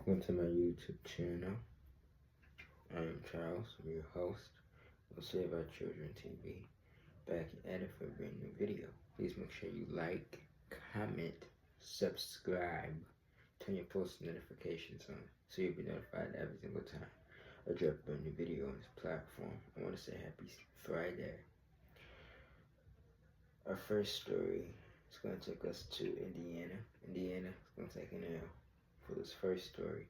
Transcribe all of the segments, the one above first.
Welcome to my YouTube channel. I am Charles, I'm your host of Save Our Children TV. Back at it for a brand new video. Please make sure you like, comment, subscribe, turn your post notifications on so you'll be notified every single time I drop a brand new video on this platform. I want to say happy Friday. Our first story is going to take us to Indiana. Indiana is going to take an L for this first story.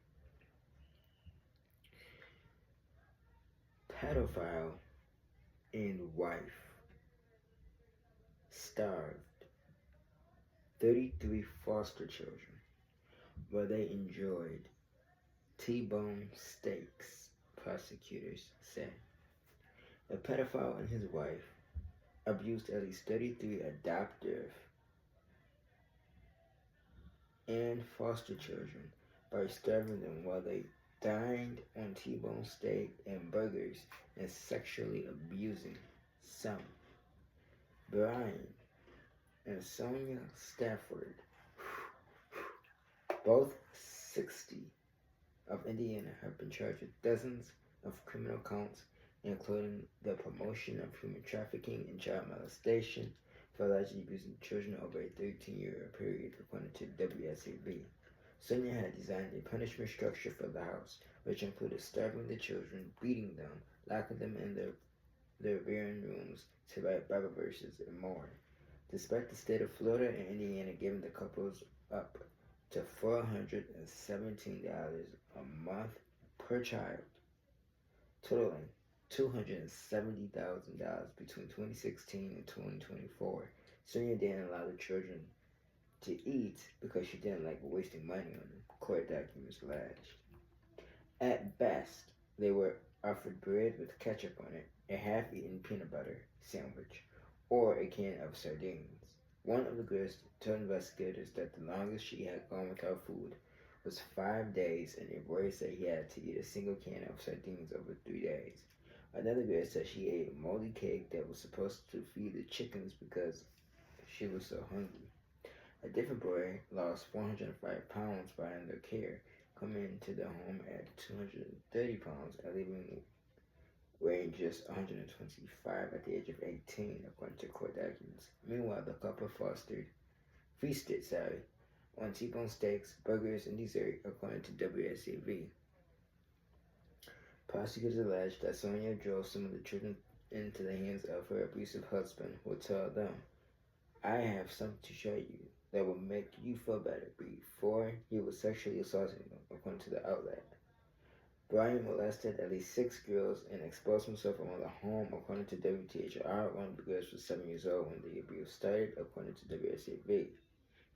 Pedophile and wife starved 33 foster children while they enjoyed T-bone steaks, prosecutors said. A pedophile and his wife abused at least 33 adoptive and foster children by starving them while they dined on T-bone steak and burgers and sexually abusing some. Brian and Sonia Stafford, both 60, of Indiana, have been charged with dozens of criminal counts, including the promotion of human trafficking and child molestation for allegedly abusing children over a 13-year period, according to WSAV. Sonia had designed a punishment structure for the house, which included starving the children, beating them, locking them in their varying rooms to write Bible verses, and more. Despite the state of Florida and Indiana giving the couples up to $417 a month per child, totaling $270,000 between 2016 and 2024, Sonia didn't allow the children to eat because she didn't like wasting money on them, court documents alleged. At best, they were offered bread with ketchup on it, a half-eaten peanut butter sandwich, or a can of sardines. One of the girls told investigators that the longest she had gone without food was 5 days, and a boy said he had to eat a single can of sardines over 3 days. Another girl said she ate a moldy cake that was supposed to feed the chickens because she was so hungry. A different boy lost 405 pounds by under care, coming into the home at 230 pounds and leaving weighing just 125 at the age of 18, according to court documents. Meanwhile, the couple feasted on T-bone steaks, burgers, and dessert, according to WSAV. Prosecutors alleged that Sonia drove some of the children into the hands of her abusive husband, who told them, "I have something to show you that will make you feel better," before he was sexually assaulting them, according to the outlet. Brian molested at least 6 girls and exposed himself around the home, according to WTHR. One of the girls was 7 years old when the abuse started, according to WSAV.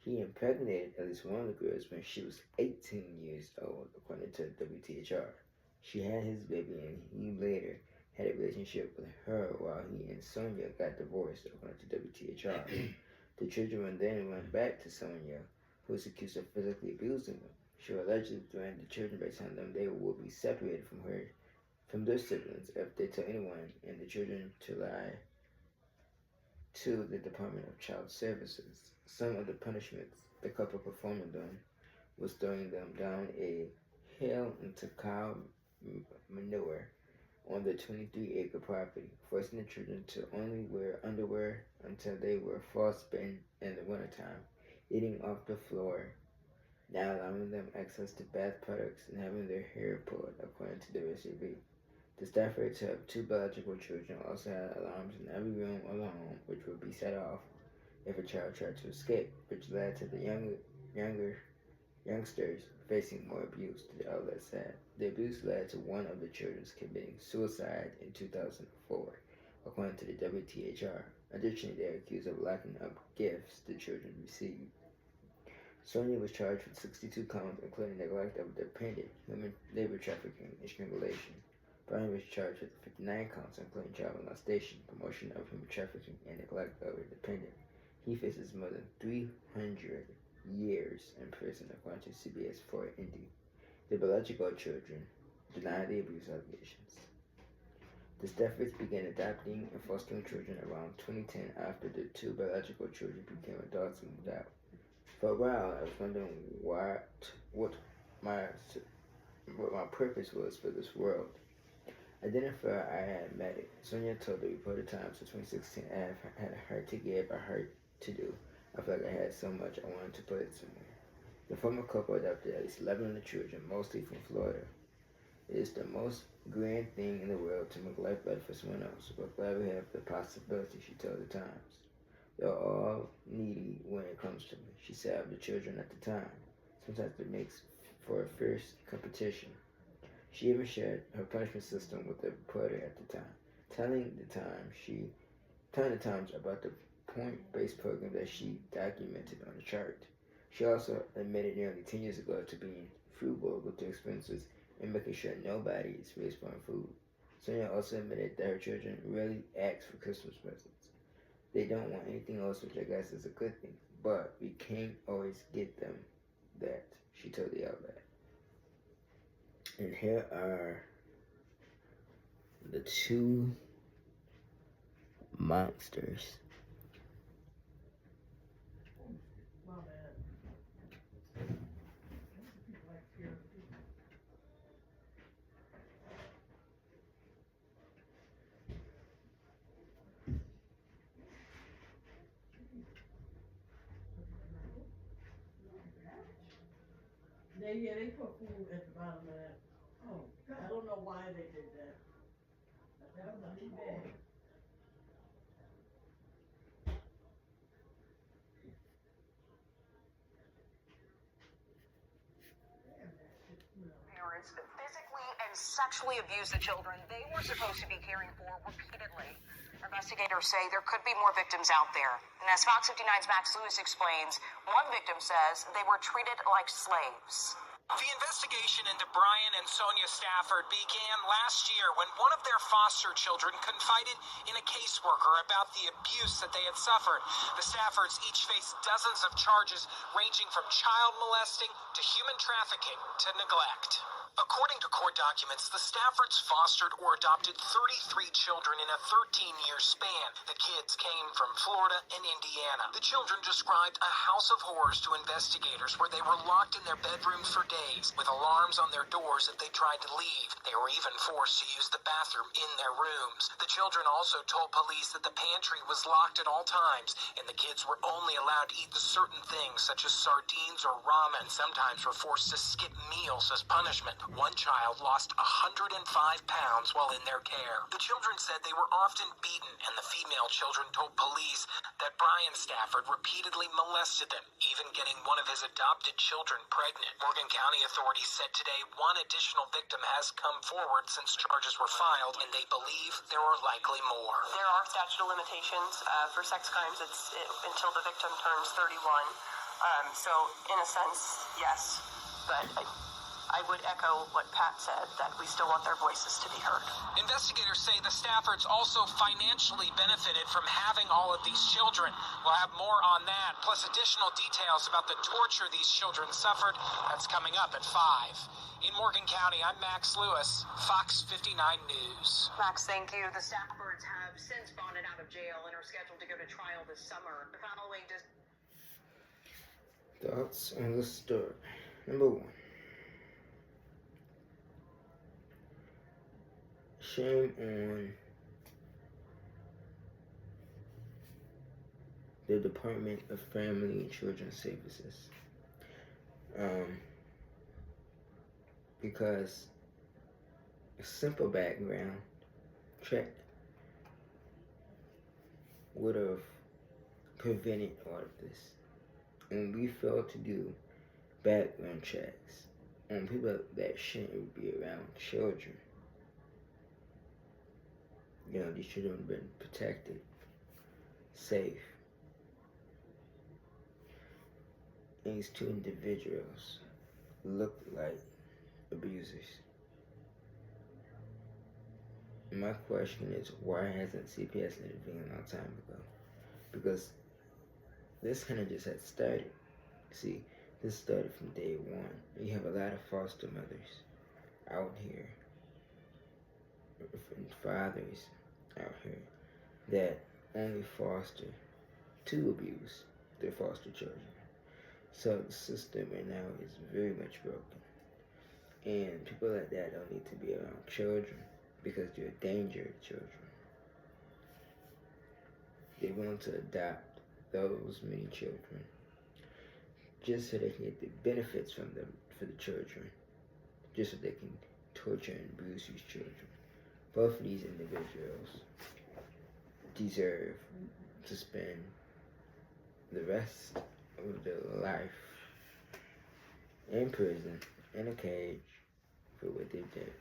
He impregnated at least one of the girls when she was 18 years old, according to WTHR. She had his baby, and he later had a relationship with her while he and Sonia got divorced, according to WTHR. The children then went back to Sonia, who was accused of physically abusing them. She allegedly threatened the children by telling them they would be separated from their siblings if they told anyone, and the children to lie to the Department of Child Services. Some of the punishments the couple performed on them was throwing them down a hill into cow manure on the 23-acre property, forcing the children to only wear underwear until they were frostbitten in the wintertime, eating off the floor, not allowing them access to bath products, and having their hair pulled, according to the WSAV. The Staffords, who have 2 biological children, also had alarms in every room of the home, which would be set off if a child tried to escape, which led to the youngsters facing more abuse, the outlet said. The abuse led to one of the children committing suicide in 2004, according to the WTHR. Additionally, they are accused of locking up gifts the children received. Sonia was charged with 62 counts, including neglect of a dependent, human labor trafficking, and strangulation. Brian was charged with 59 counts, including child molestation, promotion of human trafficking, and neglect of a dependent. He faces more than 300 years in prison, according to CBS 4 Indy. The biological children denied the abuse allegations. The Staffords began adopting and fostering children around 2010 after the 2 biological children became adults and moved out. For a while, I was wondering what my what my purpose was for this world. I didn't feel I had met it. Sonia told the Reporter Times in 2016 I had a heart to give, a heart to do. I felt like I had so much I wanted to put it somewhere. The former couple adopted at least 11 of the children, mostly from Florida. It is the most grand thing in the world to make life better for someone else. We're glad we have the possibility, she told the Times. They're all needy when it comes to me, she said of the children at the time. Sometimes it makes for a fierce competition. She even shared her punishment system with the reporter at the time, telling the Times about the point-based program that she documented on the chart. She also admitted nearly 10 years ago to being frugal with her expenses and making sure nobody is wasting food. Sonia also admitted that her children rarely ask for Christmas presents. They don't want anything else, which I guess is a good thing, but we can't always get them that, she told the outlet. And here are the two monsters. They put food at the bottom of that. Oh, I don't know why they did that. That was a new bag. Parents physically and sexually abuse the children they were supposed to be caring for repeatedly. Investigators say there could be more victims out there. And as Fox 59's Max Lewis explains, one victim says they were treated like slaves. The investigation into Brian and Sonia Stafford began last year when one of their foster children confided in a caseworker about the abuse that they had suffered. The Staffords each faced dozens of charges ranging from child molesting to human trafficking to neglect. According to court documents, the Staffords fostered or adopted 33 children in a 13-year span. The kids came from Florida and Indiana. The children described a house of horrors to investigators where they were locked in their bedrooms for days, with alarms on their doors if they tried to leave. They were even forced to use the bathroom in their rooms. The children also told police that the pantry was locked at all times, and the kids were only allowed to eat certain things such as sardines or ramen. Sometimes were forced to skip meals as punishment. One child lost 105 pounds while in their care. The children said they were often beaten, and the female children told police that Brian Stafford repeatedly molested them, even getting one of his adopted children pregnant. Morgan County authorities said today one additional victim has come forward since charges were filed, and they believe there are likely more. There are statute of limitations for sex crimes. It's until the victim turns 31. So in a sense, yes, but I would echo what Pat said, that we still want their voices to be heard. Investigators say the Staffords also financially benefited from having all of these children. We'll have more on that, plus additional details about the torture these children suffered. That's coming up at 5. In Morgan County, I'm Max Lewis, Fox 59 News. Max, thank you. The Staffords have since bonded out of jail and are scheduled to go to trial this summer. Following Thoughts on the story. Number 1. Shame on the Department of Family and Children's Services. Because a simple background check would have prevented all of this. And we fail to do background checks on people that shouldn't be around children. You know, these children have been protected, safe. And these two individuals look like abusers. My question is, why hasn't CPS intervened a long time ago? Because this kind of just had started. See, this started from day one. You have a lot of foster mothers out here, and fathers out here that only foster to abuse their foster children. So the system right now is very much broken. And people like that don't need to be around children because they're a danger to children. They're willing to adopt those many children just so they can get the benefits from them for the children, just so they can torture and abuse these children. Both of these individuals deserve to spend the rest of their life in prison, in a cage, for what they did.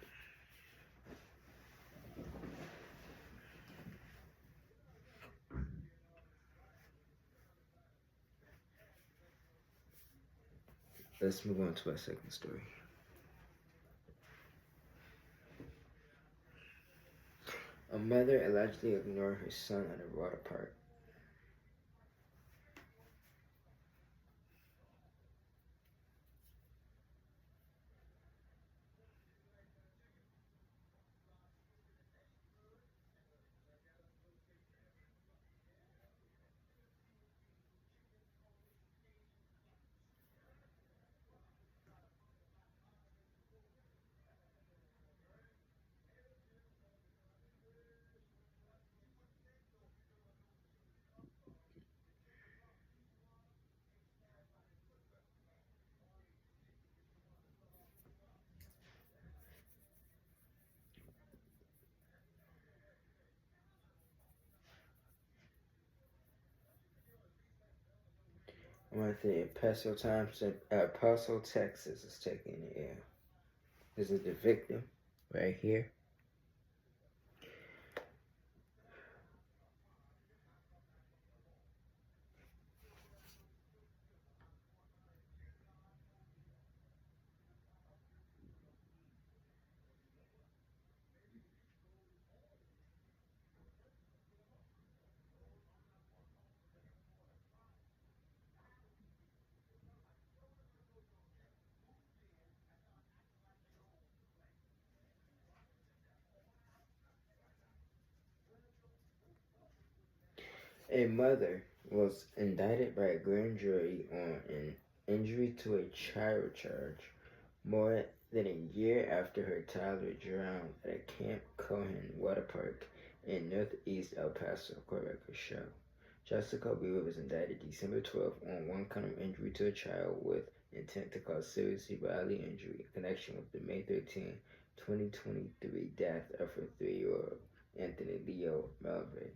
Let's move on to our second story. A mother allegedly ignored her son at a water park. I want to say Paso, Texas is taking the air. This is the victim right here. A mother was indicted by a grand jury on an injury to a child charge more than a year after her toddler drowned at a Camp Cohen water park in northeast El Paso, court records show. Jessica Weaver was indicted December 12th on one count of injury to a child with intent to cause serious bodily injury in connection with the May 13, 2023 death of her 3-year-old Anthony Leo Malve.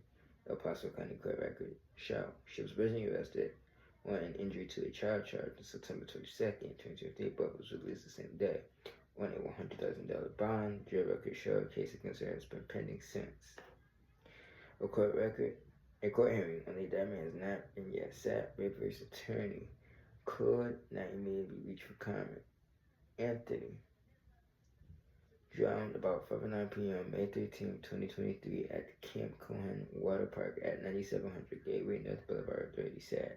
El Paso County court record show. She was originally arrested on an injury to a child charge on September 22nd, 2023, but was released the same day on a $100,000 bond. Jury record show a case against her has been pending since. A court hearing on the indictment has not been yet set. Weaver's attorney could not immediately reach for comment. Anthony drowned about 5:09 p.m. May 13, 2023 at the Camp Cohen Water Park at 9700 Gateway North Boulevard, 30 said.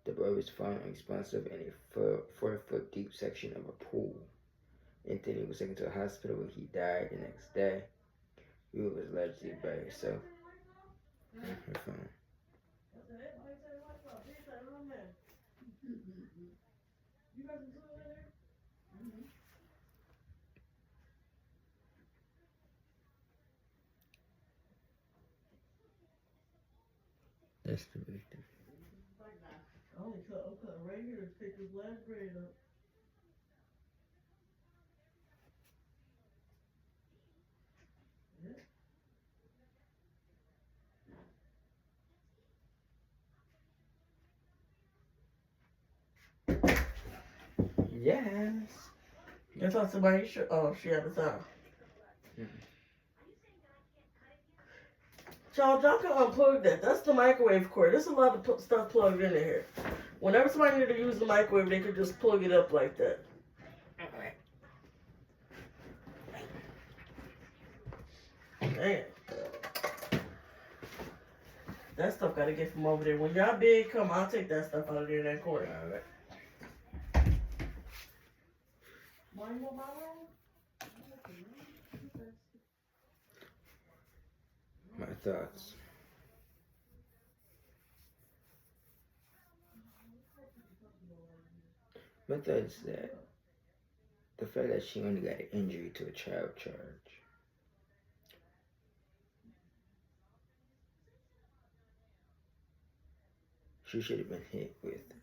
The boy was found unresponsive in a 4-foot deep section of a pool. Anthony was taken to a hospital where he died the next day. He was allegedly by herself on her phone. That's the victim. I'm cutting right here to take this last braid up. Yes. I thought somebody should. Oh, she had the sound. Y'all can unplug that. That's the microwave cord. There's a lot of stuff plugged in here. Whenever somebody need to use the microwave, they could just plug it up like that. Damn. That stuff gotta get from over there. When y'all big come, I'll take that stuff out of there in that corner. Alright. My thoughts. My thoughts that the fact that she only got an injury to a child charge. She should have been hit with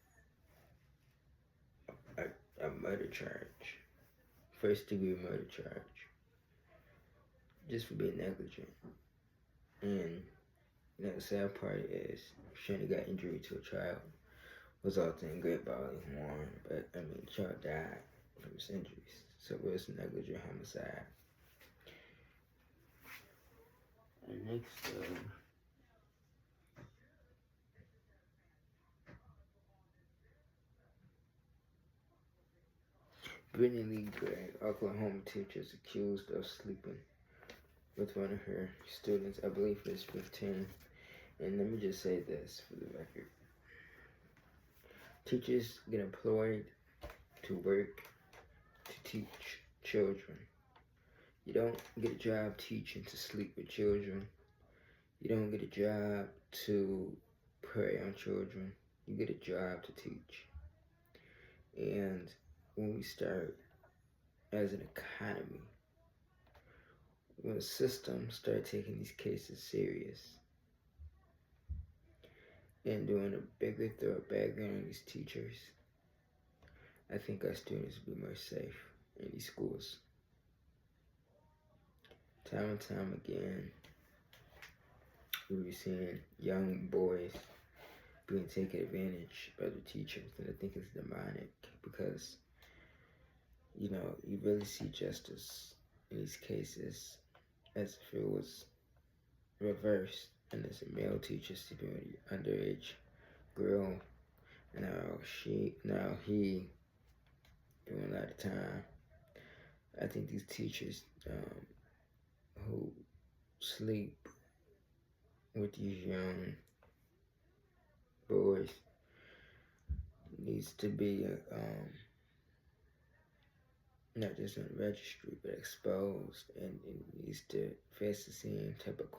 a murder charge, first degree murder charge, just for being negligent. And the sad part is she only got injury to a child, resulting in great bodily harm. But I mean, the child died from his injuries, so it was negligent homicide. And next, Brittany Lee Gregg, Oklahoma teacher, is accused of sleeping with one of her students. I believe it's 15. And let me just say this for the record. Teachers get employed to work to teach children. You don't get a job teaching to sleep with children. You don't get a job to prey on children. You get a job to teach. And when we start as an economy, when the system start taking these cases serious and doing a bigger thorough background on these teachers, I think our students will be more safe in these schools. Time and time again, we'll be seeing young boys being taken advantage by the teachers, and I think it's demonic because, you really see justice in these cases as if it was reversed, and there's a male teacher sleeping with an underage girl, and now he doing a lot of time. I think these teachers who sleep with these young boys needs to be not just on the registry, but exposed, and needs to face the same type of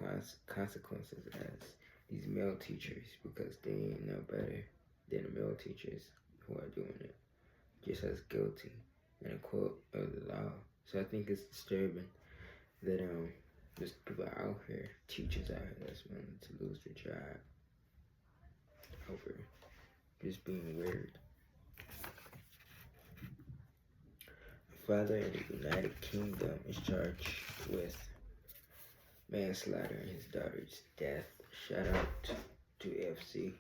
consequences as these male teachers, because they ain't no better than the male teachers who are doing it, just as guilty in a quote of the law. So I think it's disturbing that there's people out here, teachers out here, that's willing to lose their job over just being weird. A father in the United Kingdom is charged with manslaughter in his daughter's death. Shout out to FC.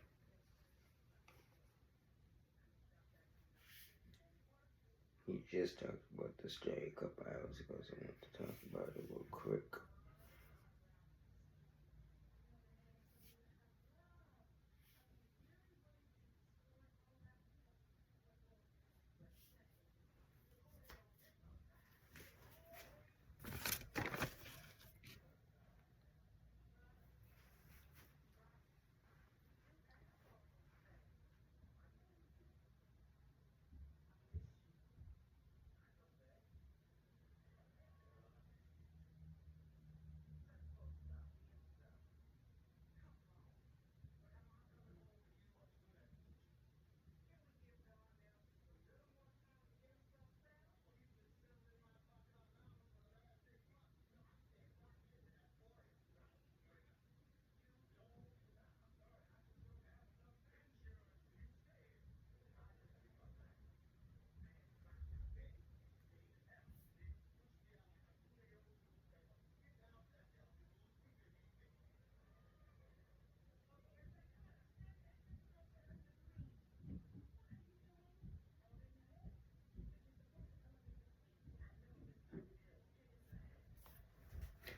He just talked about this story a couple hours ago, so I want to talk about it real quick.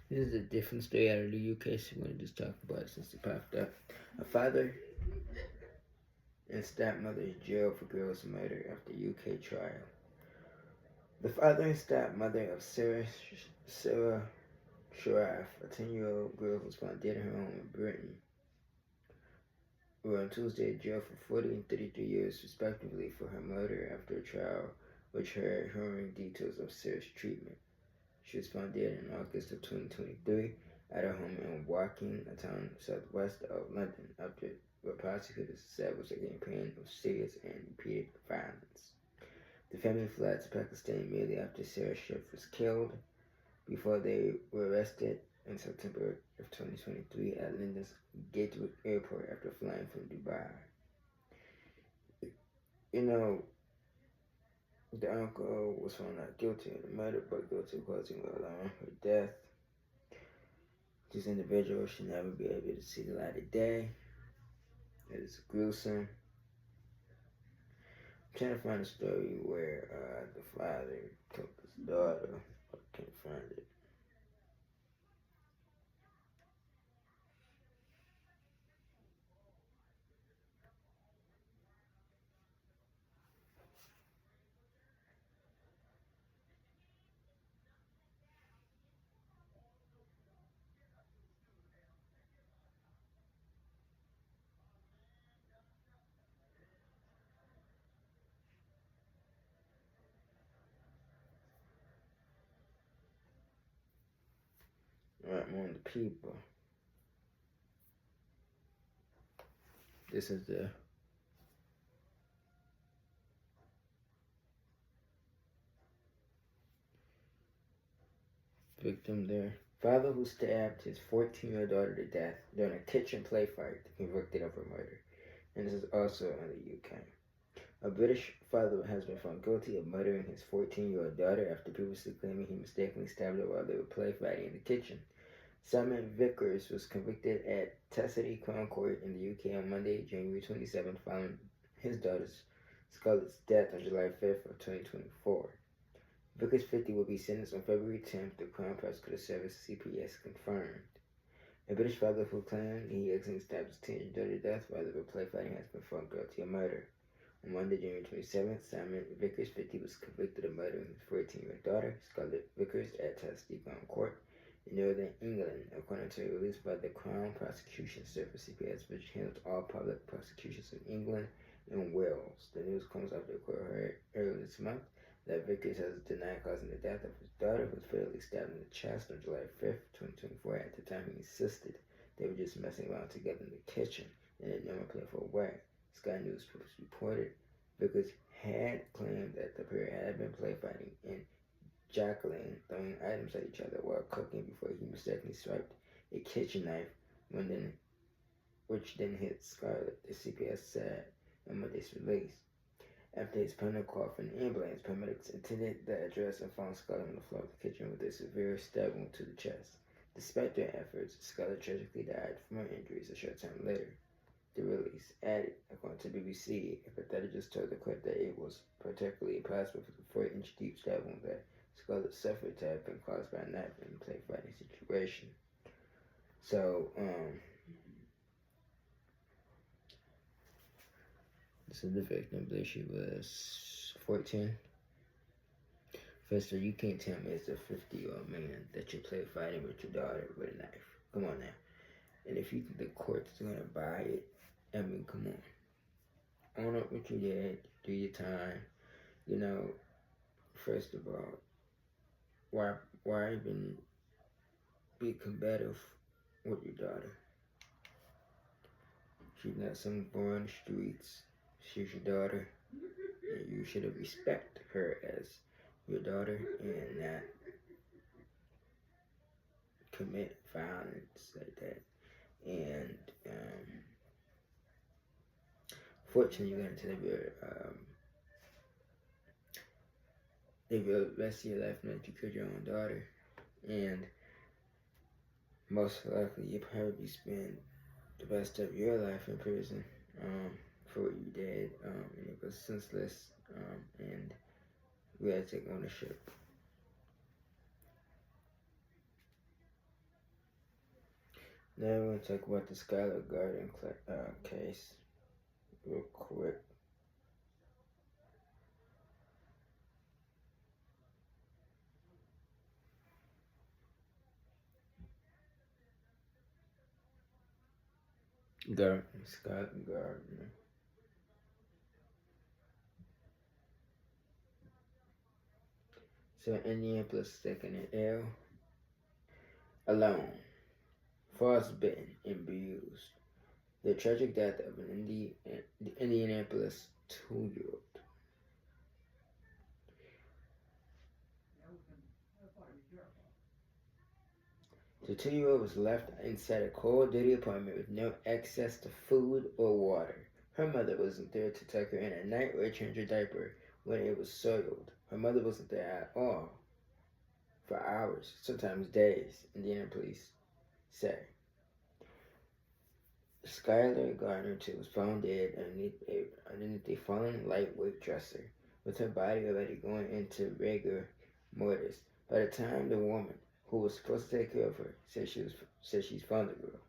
This is a different story out of the UK, so I'm going to just talk about it since it popped up. A father and stepmother is jailed for girl's murder after UK trial. The father and stepmother of Sarah Sharaf, a 10-year-old girl who was found dead in her home in Britain, were on Tuesday jailed for 40 and 33 years respectively for her murder after a trial which heard harrowing details of Sarah's treatment. She was found dead in August of 2023 at her home in Woking, a town southwest of London, after what prosecutors said was a campaign of serious and repeated violence. The family fled to Pakistan immediately after Sarah Schiff was killed, before they were arrested in September of 2023 at London's Gatwick Airport after flying from Dubai. You know, the uncle was found not guilty of the murder, but guilty of causing her death. This individual should never be able to see the light of day. It is gruesome. I'm trying to find a story where the father took his daughter. I can't find it. Right, more on the people. This is the victim there. Father who stabbed his 14-year-old daughter to death during a kitchen play fight, convicted of her murder. And this is also in the UK. A British father has been found guilty of murdering his 14-year-old daughter after previously claiming he mistakenly stabbed her while they were play fighting in the kitchen. Simon Vickers was convicted at Tessity Crown Court in the UK on Monday, January 27th, following his daughter's Scarlett's death on July 5th of 2024. Vickers 50 will be sentenced on February 10th, the Crown Prosecutor Service CPS confirmed. A British father who claimed he accidentally stabbed his teenage daughter to death while they were play fighting has been found guilty of murder. On Monday, January 27th, Simon Vickers 50 was convicted of murdering his 14-year-old daughter, Scarlett Vickers, at Tessity Crown Court in Northern England, according to a release by the Crown Prosecution Service (CPS), which handles all public prosecutions in England and Wales. The news comes after the court heard earlier this month that Vickers has denied causing the death of his daughter, who was fatally stabbed in the chest on July 5th, 2024. At the time, he insisted they were just messing around together in the kitchen in a normal, playful way. Sky News reported Vickers had claimed that the pair had been play fighting and Jacqueline throwing items at each other while cooking before he mistakenly swiped a kitchen knife, which then hit Scarlett, the CPS said in Monday's release. After his partner called for an ambulance, paramedics attended the address and found Scarlett on the floor of the kitchen with a severe stab wound to the chest. Despite their efforts, Scarlett tragically died from her injuries a short time later. The release added, according to BBC, a pathologist told the court that it was particularly possible for the 4-inch deep stab wound that Scarlett suffered to have been caused by a knife in a play fighting situation. So, this is the victim. I believe she was 14. First of all, you can't tell me as a 50-year-old man that you play fighting with your daughter with a knife. Come on now. And if you think the court's gonna buy it, I mean, come on. Own up what you did. Do your time. You know, first of all, why even be combative with your daughter? She's not some boy on the streets. She's your daughter, and you should respect her as your daughter and not commit violence like that. And fortunately, you're going to live your rest of your life knowing that you killed your own daughter, and most likely you'll probably spend the rest of your life in prison for what you did, and it was senseless, and we gotta take ownership. Now we're going to talk about the Skylar Garden case real quick. Scott Gardner. So Indianapolis taking an L. Alone. Frostbitten and bruised. The tragic death of an Indianapolis 2-year-old. The 2-year-old was left inside a cold, dirty apartment with no access to food or water. Her mother wasn't there to tuck her in at night or change her diaper when it was soiled. Her mother wasn't there at all for hours, sometimes days, Indiana police say. Skylar Gardner, too, was found dead underneath a fallen lightweight dresser, with her body already going into rigor mortis. By the time the woman who was supposed to take care of her said she's found the girl.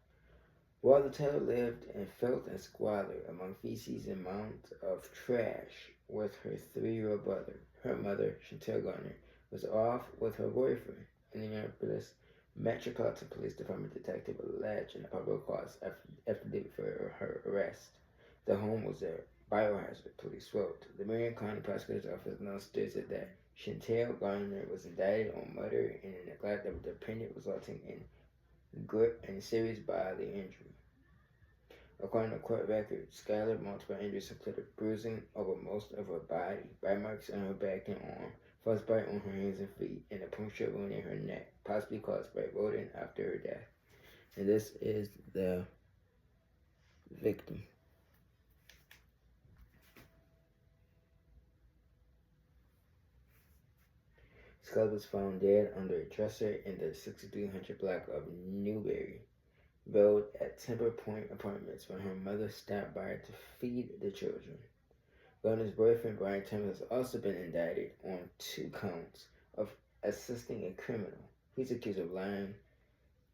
While the Taylor lived in filth and squalor among feces and mounds of trash with her 3-year-old brother, her mother, Chantel Gardner, was off with her boyfriend. Indianapolis Metropolitan Police Department detective alleged in a probable cause affidavit for her arrest. The home was a biohazard, police wrote. The Marion County Prosecutor's Office announced Thursday that Chantel Gardner was indicted on murder and neglect of a dependent, resulting in grip and serious bodily injury. According to court records, Skylar multiple injuries included bruising over most of her body, bite marks on her back and arm, frostbite on her hands and feet, and a puncture wound in her neck, possibly caused by rodent after her death. And this is the victim. Skylar was found dead under a dresser in the 6300 block of Newberry Road at Timber Point Apartments when her mother stopped by to feed the children. Gardner's boyfriend, Brian Thomas, has also been indicted on 2 counts of assisting a criminal. He's accused of lying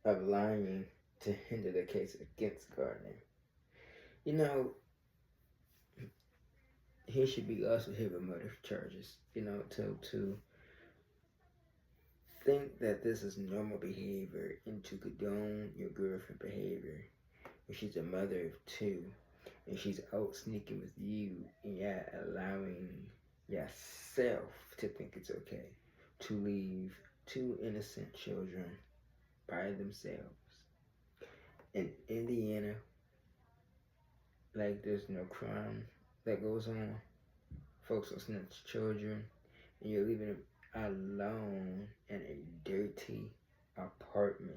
to hinder the case against Gardner. You know, he should be also hit with murder charges. You know, to think that this is normal behavior and to condone your girlfriend behavior when she's a mother of 2 and she's out sneaking with you and you're allowing yourself to think it's okay to leave 2 innocent children by themselves. In Indiana, like there's no crime that goes on. Folks will snatch children and you're leaving them alone in a dirty apartment.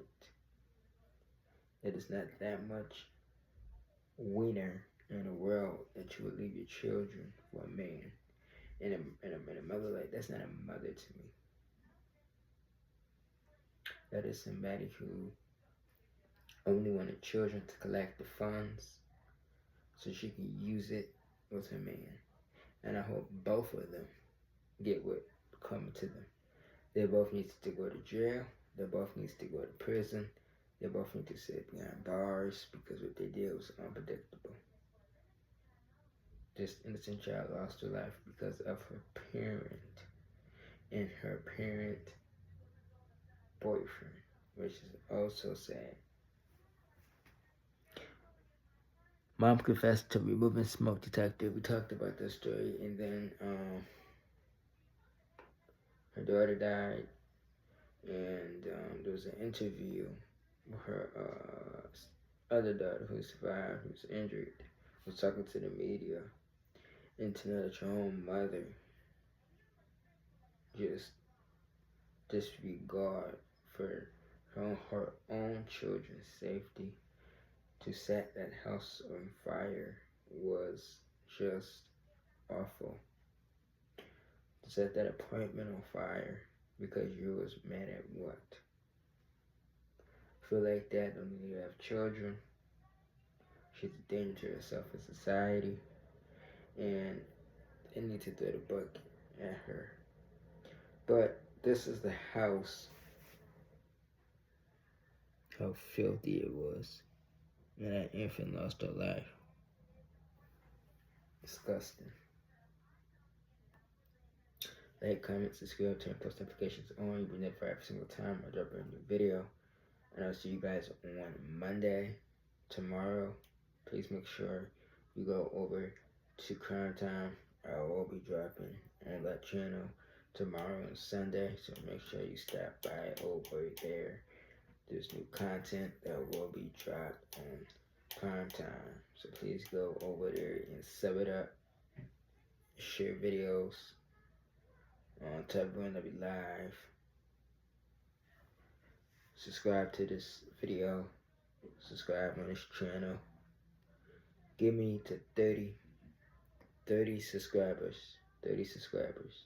It is not that much winner in the world that you would leave your children for a man. And a mother like that's not a mother to me. That is somebody who only wanted children to collect the funds so she can use it with her man. And I hope both of them get what coming to them. They both need to go to jail. They both need to go to prison. They both need to sit behind bars because what they did was unpredictable. This innocent child lost her life because of her parent and her parent boyfriend, which is also sad. Mom confessed to removing smoke detector. We talked about this story, and then her daughter died, and there was an interview with her other daughter who survived, who was injured, was talking to the media, and to know that your own mother just disregard for her own children's safety to set that house on fire was just awful. To set that apartment on fire because you was mad at what? Feel like that don't need to have children. She's a danger to herself and society. And they need to throw the book at her. But this is the house. How filthy it was. And that infant lost her life. Disgusting. Like, comment, subscribe, turn post notifications on. You'll be notified every single time I drop a new video. And I'll see you guys on Monday, tomorrow. Please make sure you go over to Crime Time. I will be dropping on that channel tomorrow and Sunday. So make sure you stop by over there. There's new content that will be dropped on Crime Time. So please go over there and sub it up. Share videos. To everyone that be live. Subscribe to this video. Subscribe on this channel. Give me to 30 subscribers. 30 subscribers.